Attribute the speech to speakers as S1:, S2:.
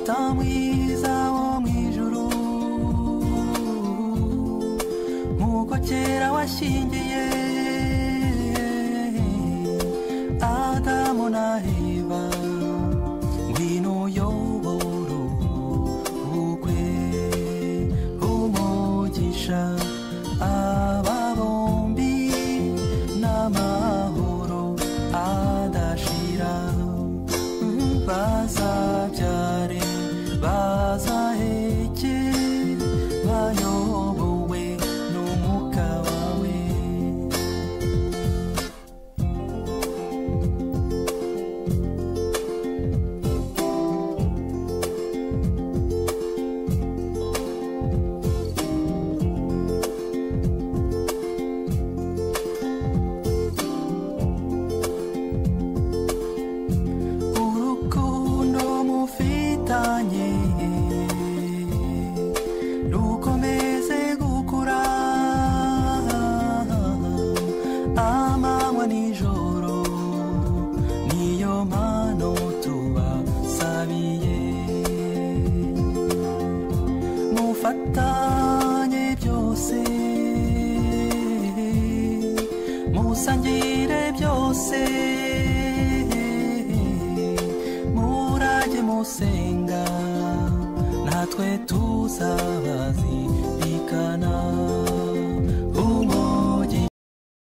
S1: data mwiza wo mwijuru nkuko kera washingiye Adamu na Eva ngwino uyobore ubukwe umugisha aba bombi n'amahoro adashira bazabyare bazaheke bayobowe n'umwuka wawe rukomeze gukura amanywa nijoro niyo mpano tubasabiye mufatanye byose musangire byose murage musenga natwe tuzabazirikana